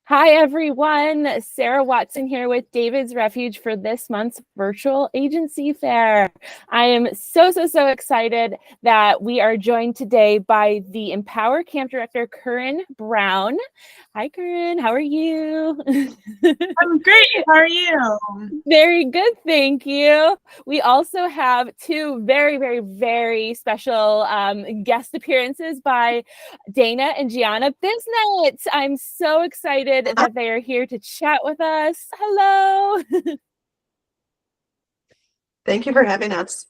Hi, everyone. Sarah Watson here with David's Refuge for this month's virtual agency fair. I am so excited that we are joined today by the EmpowHer Camp Director, Curran Brown. Hi, Curran. How are you? I'm great. How are you? Very good, thank you. We also have two very special guest appearances by Dana and Giana Bisnett. I'm so excited that they are here to chat with us. Hello. Thank you for having us.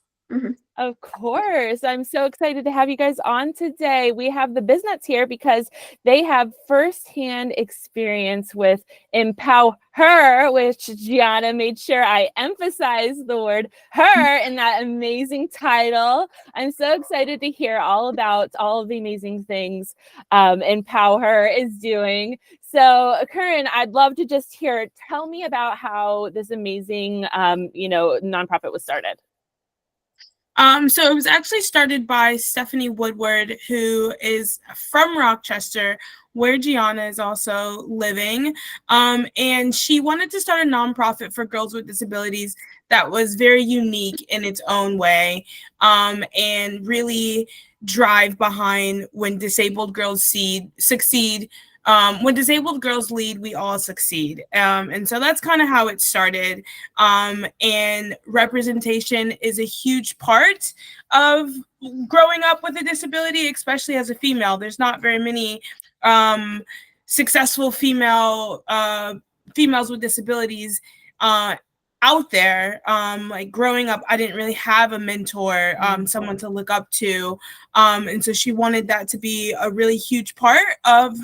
Of course. I'm so excited to have you guys on today. We have the Bisnets here because they have firsthand experience with EmpowHer, which Giana made sure I emphasize the word her in that amazing title. I'm so excited to hear all about all of the amazing things EmpowHer is doing. So, Curran, I'd love to just hear, tell me about how this amazing, nonprofit was started. So it was actually started by Stephanie Woodward, who is from Rochester, where Giana is also living. And she wanted to start a nonprofit for girls with disabilities that was very unique in its own way, and really drive behind when disabled girls succeed. When disabled girls lead, we all succeed. And so that's kind of how it started. And representation is a huge part of growing up with a disability, especially as a female. There's not very many successful females with disabilities out there. Like growing up, I didn't really have a mentor, someone to look up to. And so she wanted that to be a really huge part of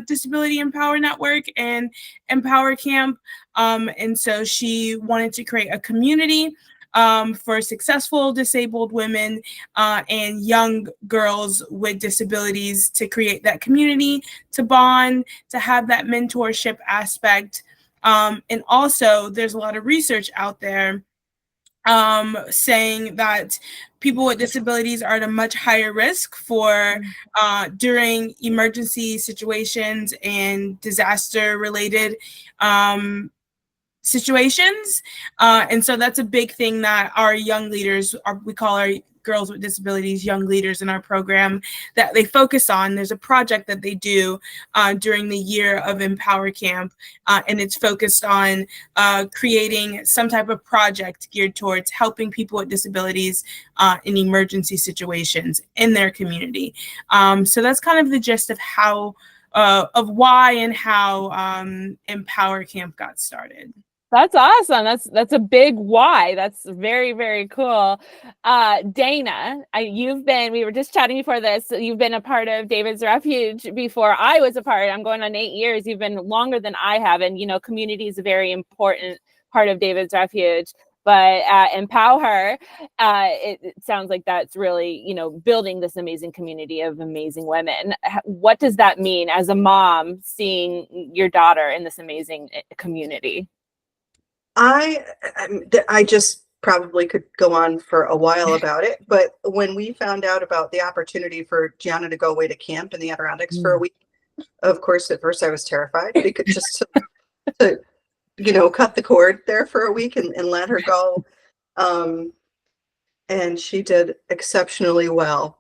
Disability Empower Network and EmpowHer Camp. And so she wanted to create a community for successful disabled women and young girls with disabilities, to create that community, to bond, to have that mentorship aspect. And also, there's a lot of research out there saying that people with disabilities are at a much higher risk for during emergency situations and disaster-related situations. And so that's a big thing that our young leaders, we call our girls with disabilities young leaders in our program, that they focus on. There's a project that they do during the year of EmpowHer Camp, and it's focused on creating some type of project geared towards helping people with disabilities in emergency situations in their community. So that's kind of the gist of how of why and how EmpowHer Camp got started. That's awesome. That's a big why. That's very cool. Dana, we were just chatting before this. You've been a part of David's Refuge before I was a part. I'm going on 8 years. You've been longer than I have. And, community is a very important part of David's Refuge. But at EmpowHer, it sounds like that's really, building this amazing community of amazing women. What does that mean as a mom, seeing your daughter in this amazing community? I just probably could go on for a while about it, but when we found out about the opportunity for Giana to go away to camp in the Adirondacks for a week, of course, at first I was terrified, because just to cut the cord there for a week and let her go. And she did exceptionally well.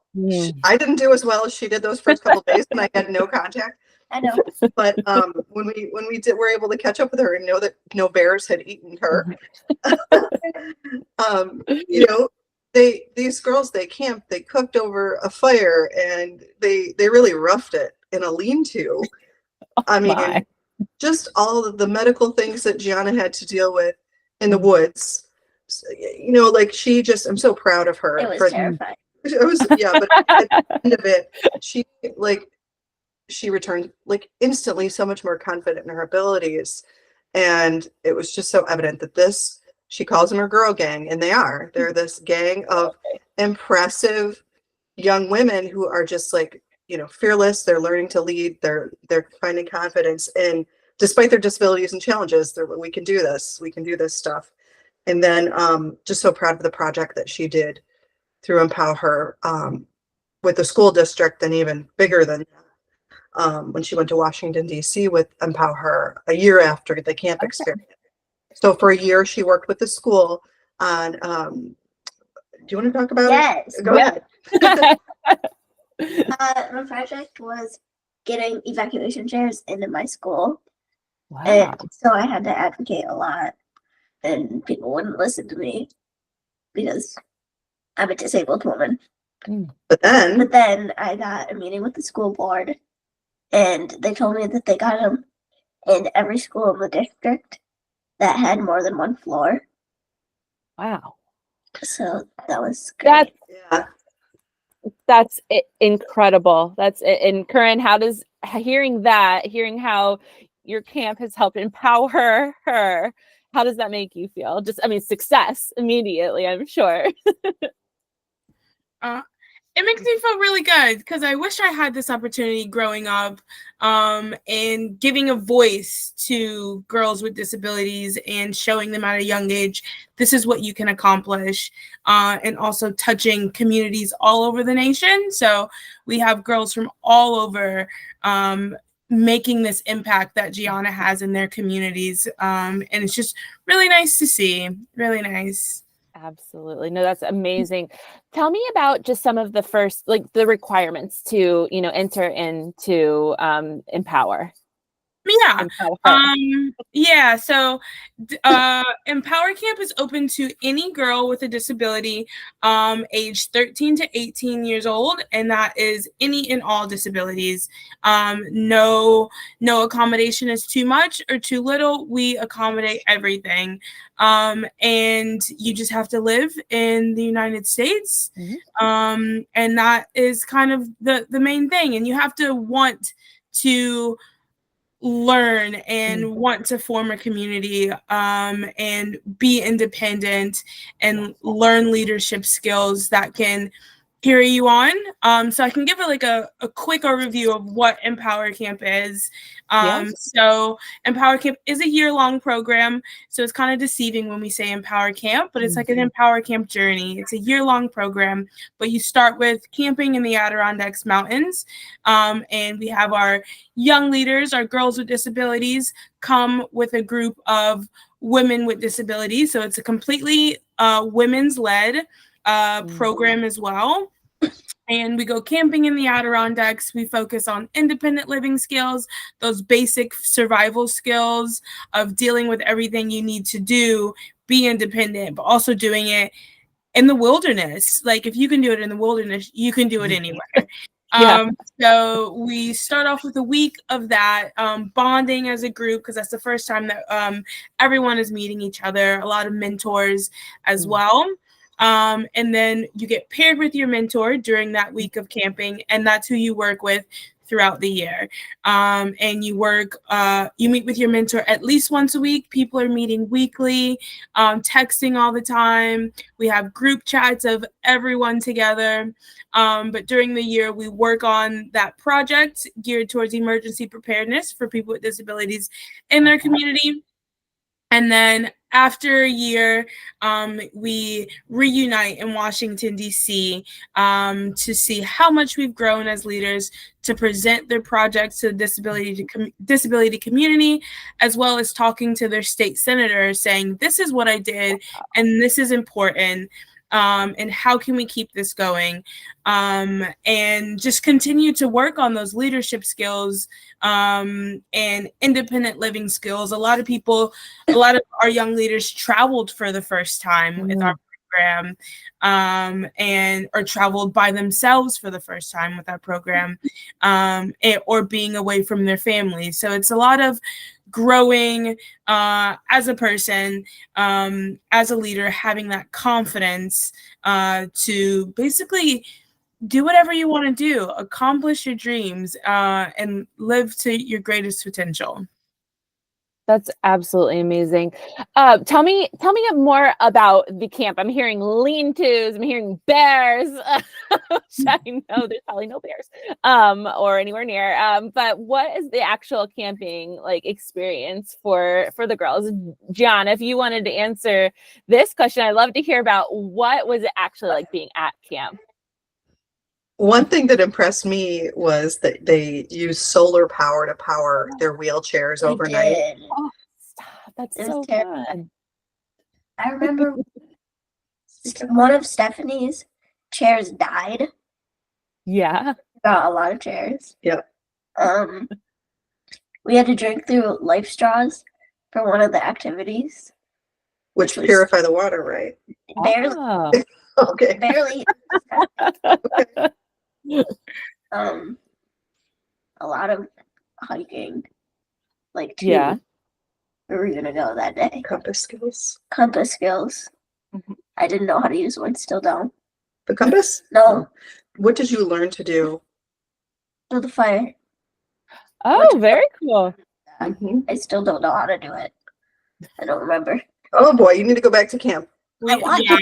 I didn't do as well as she did those first couple of days, and I had no contact. I know. But when we were able to catch up with her and know that no bears had eaten her, these girls, they camped, they cooked over a fire, and they really roughed it in a lean-to. I mean, just all of the medical things that Giana had to deal with in the woods. I'm so proud of her. It was terrifying. It was, yeah, but at the end of it, she returned instantly so much more confident in her abilities. And it was just so evident that she calls them her girl gang, and they're this gang of impressive young women who are just fearless. They're learning to lead. They're finding confidence, and despite their disabilities and challenges, we can do this stuff. And then just so proud of the project that she did through EmpowHer with the school district, and even bigger than that. when she went to Washington, D.C. with EmpowHer a year after the camp experience. So for a year, she worked with the school on, do you want to talk about Yes. it? Go ahead. My project was getting evacuation chairs into my school. Wow. And so I had to advocate a lot, and people wouldn't listen to me because I'm a disabled woman. But then I got a meeting with the school board, and they told me that they got them in every school in the district that had more than one floor. Wow. So that was great. That's incredible. That's it. And Curran, hearing how your camp has helped empower her, how does that make you feel? Just, I mean, success immediately, I'm sure. It makes me feel really good because I wish I had this opportunity growing up, and giving a voice to girls with disabilities and showing them at a young age, this is what you can accomplish, and also touching communities all over the nation. So we have girls from all over making this impact that Giana has in their communities. And it's just really nice to see. Really nice. Absolutely. No, that's amazing. Tell me about just some of the first, like the requirements to, enter into EmpowHer. So Empower Camp is open to any girl with a disability, age 13 to 18 years old, and that is any and all disabilities. No accommodation is too much or too little. We accommodate everything. And you just have to live in the United States. And that is kind of the main thing. And you have to want to learn and want to form a community, and be independent and learn leadership skills that can carry you on. So I can give it a quick overview of what Empower Camp is. So Empower Camp is a year-long program. So it's kind of deceiving when we say Empower Camp, but it's like an Empower Camp journey. It's a year-long program, but you start with camping in the Adirondacks Mountains. And we have our young leaders, our girls with disabilities, come with a group of women with disabilities. So it's a completely women's-led program as well. And we go camping in the Adirondacks. We focus on independent living skills, those basic survival skills of dealing with everything you need to do, be independent, but also doing it in the wilderness. Like if you can do it in the wilderness, you can do it anywhere. So we start off with a week of that, bonding as a group, because that's the first time that everyone is meeting each other, a lot of mentors as well. And then you get paired with your mentor during that week of camping, and that's who you work with throughout the year. And you meet with your mentor at least once a week. People are meeting weekly, texting all the time. We have group chats of everyone together. But during the year, we work on that project geared towards emergency preparedness for people with disabilities in their community. And then after a year, we reunite in Washington, D.C. To see how much we've grown as leaders, to present their projects to the disability community, as well as talking to their state senators saying, this is what I did, and this is important. And how can we keep this going? And just continue to work on those leadership skills, and independent living skills. A lot of our young leaders traveled for the first time with our program, or traveled by themselves for the first time with our program, or being away from their families. So it's a lot of growing as a person, as a leader, having that confidence to basically do whatever you want to do, accomplish your dreams, and live to your greatest potential. That's absolutely amazing. Tell me more about the camp. I'm hearing lean-tos. I'm hearing bears. Which I know there's probably no bears, or anywhere near. But what is the actual camping experience for the girls? Giana, if you wanted to answer this question, I'd love to hear about what was it actually like being at camp. One thing that impressed me was that they use solar power to power their wheelchairs They overnight. did. Oh, stop. That's It was so terrible. fun. I remember one of Stephanie's chairs died. Yeah. Got a lot of chairs. Yep. We had to drink through life straws for one of the activities. Which was purify the water, right? Barely, Oh. Okay. barely. A lot of hiking, like two. Yeah. Where were we gonna go that day? Compass skills. Compass skills. Mhm. I didn't know how to use one. Still don't. The compass? No. What did you learn to do? Do the fire. Oh, very cool. Mhm. I still don't know how to do it. I don't remember. Oh boy, you need to go back to camp. I want Yeah.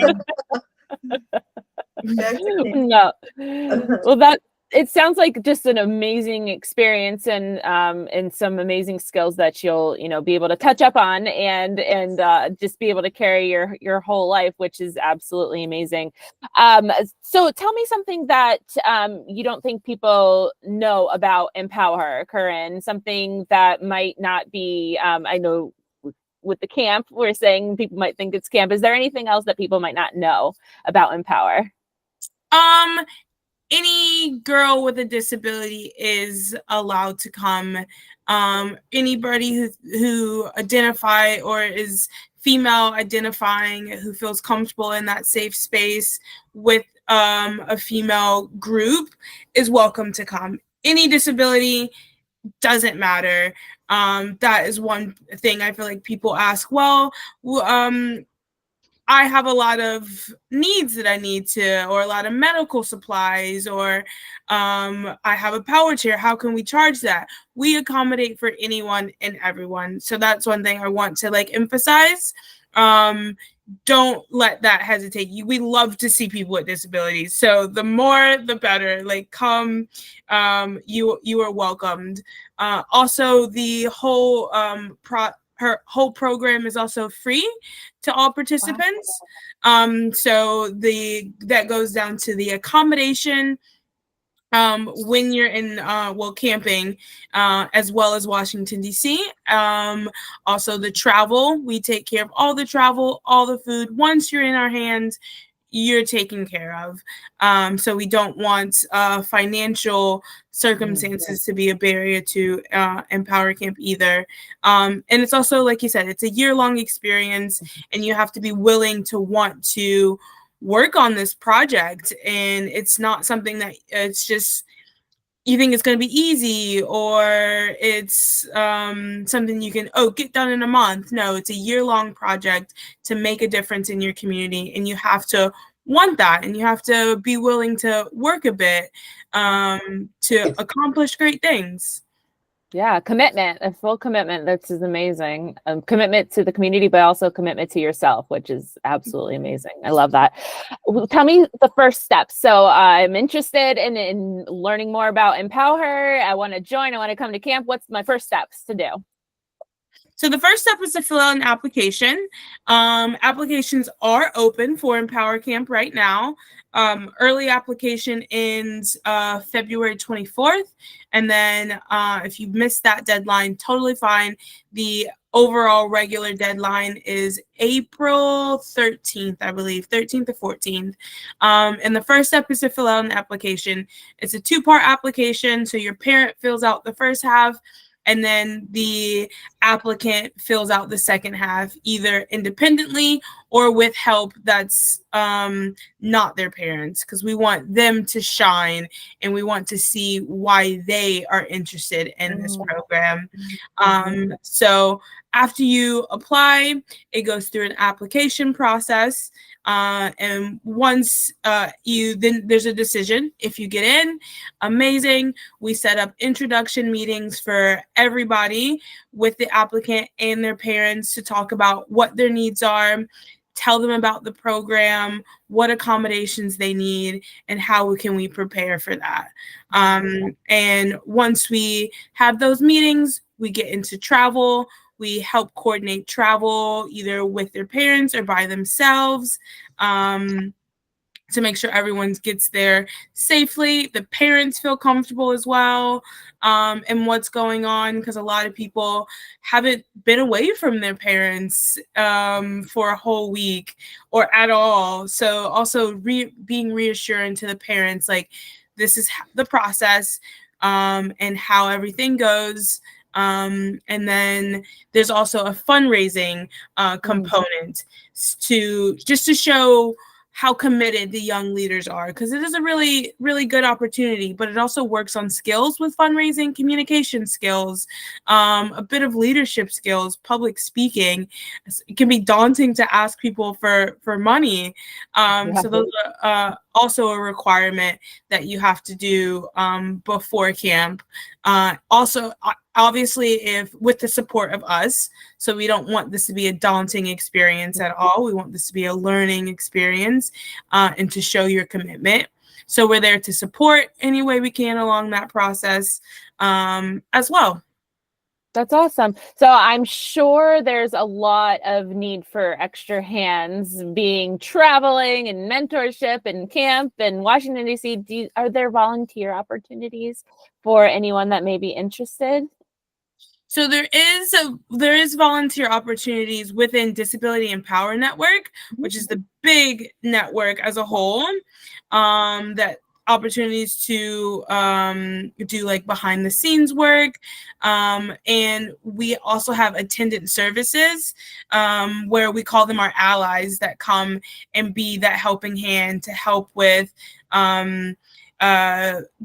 Back to camp. No. Well, it sounds like just an amazing experience and some amazing skills that you'll, be able to touch up on and just be able to carry your whole life, which is absolutely amazing. So tell me something that you don't think people know about EmpowHer, Curran, something that might not be, I know with the camp, we're saying people might think it's camp. Is there anything else that people might not know about EmpowHer? Any girl with a disability is allowed to come. Anybody who identify or is female identifying who feels comfortable in that safe space with a female group is welcome to come. Any disability doesn't matter. That is one thing I feel like people ask, well, I have a lot of needs that I need to, or a lot of medical supplies, or I have a power chair. How can we charge that? We accommodate for anyone and everyone. So that's one thing I want to emphasize. Don't let that hesitate you. We love to see people with disabilities. So the more, the better. Come, you are welcomed. Also, the whole her whole program is also free to all participants. Wow. So that goes down to the accommodation when you're in camping, as well as Washington D.C. Also the travel, we take care of all the travel, all the food. Once you're in our hands, you're taken care of. So we don't want financial circumstances to be a barrier to EmpowHer Camp either. And it's also, like you said, it's a year-long experience, and you have to be willing to want to work on this project. And it's not something that it's just you think it's going to be easy, or it's something you can get done in a month. No, it's a year-long project to make a difference in your community, and you have to want that, and you have to be willing to work a bit to accomplish great things. Yeah, commitment, a full commitment. This is amazing. Commitment to the community, but also commitment to yourself, which is absolutely amazing. I love that. Tell me the first steps. So I'm interested in learning more about EmpowHer. I want to join. I want to come to camp. What's my first steps to do? So the first step is to fill out an application. Applications are open for EmpowHer Camp right now. Early application ends February 24th. And then if you missed that deadline, totally fine. The overall regular deadline is April 13th, I believe, 13th to 14th. And the first step is to fill out an application. It's a 2-part application. So your parent fills out the first half, and then the applicant fills out the second half, either independently or with help that's not their parents, because we want them to shine and we want to see why they are interested in this program. So after you apply, it goes through an application process. And once then there's a decision. If you get in, amazing. We set up introduction meetings for everybody with the applicant and their parents to talk about what their needs are, tell them about the program, what accommodations they need, and how can we prepare for that. And once we have those meetings, we get into travel. We help coordinate travel either with their parents or by themselves. to make sure everyone gets there safely. The parents feel comfortable as well, and what's going on, because a lot of people haven't been away from their parents for a whole week or at all. So also being reassuring to the parents, like, this is the process and how everything goes. And then there's also a fundraising component to show how committed the young leaders are, because it is a really, really good opportunity, but it also works on skills with fundraising, communication skills, a bit of leadership skills, public speaking. It can be daunting to ask people for money. So those are also a requirement that you have to do before camp. Also, obviously, if with the support of us, so we don't want this to be a daunting experience at all. We want this to be a learning experience and to show your commitment. So we're there to support any way we can along that process as well. That's awesome. So I'm sure there's a lot of need for extra hands being traveling and mentorship and camp and Washington, D.C. Are there volunteer opportunities for anyone that may be interested? So there is volunteer opportunities within Disability EmpowHer Network, which is the big network as a whole, that opportunities to do like behind the scenes work, and we also have attendant services where we call them our allies that come and be that helping hand to help with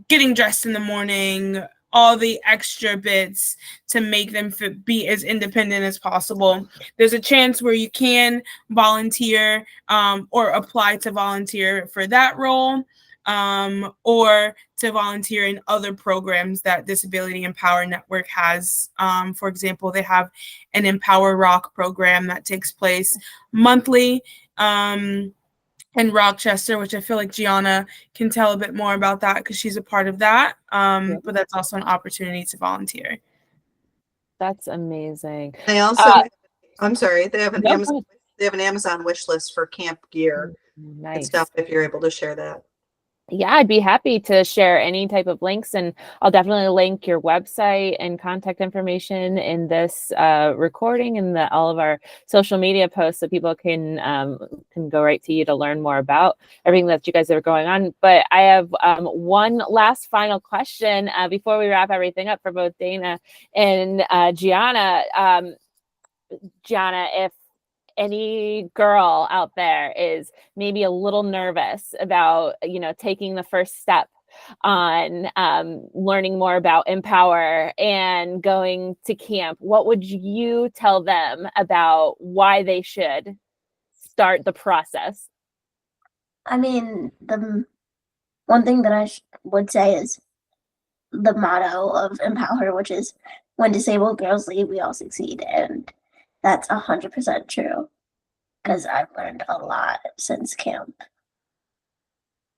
getting dressed in the morning, all the extra bits to make them be as independent as possible. There's a chance where you can volunteer or apply to volunteer for that role, or to volunteer in other programs that Disability EmpowHer Network has. For example, they have an Empower Rock program that takes place monthly in Rochester, which I feel like Giana can tell a bit more about that because she's a part of that. But that's also an opportunity to volunteer. That's amazing. They also, I'm sorry, they have an No, Amazon wish list for camp gear and nice stuff, if you're able to share that. Yeah, I'd be happy to share any type of links, and I'll definitely link your website and contact information in this recording and all of our social media posts, so people can go right to you to learn more about everything that you guys are going on. But I have one last final question before we wrap everything up for both Dana and Giana. Giana, if any girl out there is maybe a little nervous about, taking the first step on learning more about EmpowHer and going to camp, what would you tell them about why they should start the process? I mean, the one thing that I would say is the motto of EmpowHer, which is when disabled girls lead, we all succeed. And that's 100% true, because I've learned a lot since camp.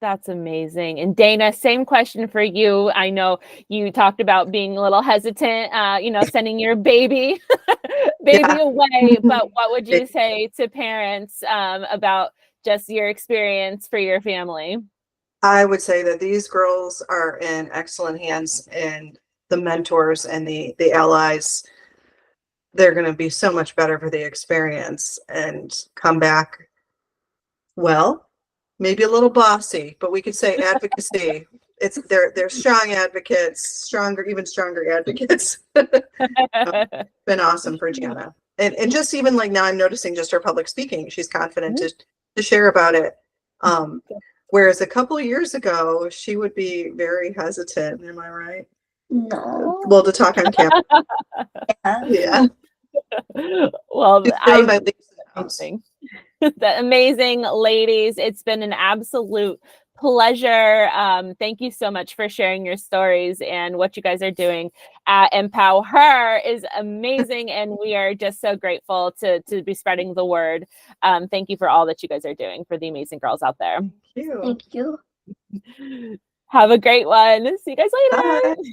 That's amazing. And Dana, same question for you. I know you talked about being a little hesitant, sending your baby away, but what would you say to parents about just your experience for your family? I would say that these girls are in excellent hands, and the mentors and the allies, they're going to be so much better for the experience and come back, well, maybe a little bossy, but we could say advocacy. They're strong advocates, even stronger advocates. Been awesome for Giana. And just even like now I'm noticing just her public speaking, she's confident to share about it. Whereas a couple of years ago, she would be very hesitant. Am I right? No. Well, to talk on camera. Yeah. Well, amazing ladies. It's been an absolute pleasure. Thank you so much for sharing your stories, and what you guys are doing at EmpowHer is amazing, and we are just so grateful to be spreading the word. Thank you for all that you guys are doing for the amazing girls out there. Thank you. Thank you. Have a great one. See you guys later. Bye.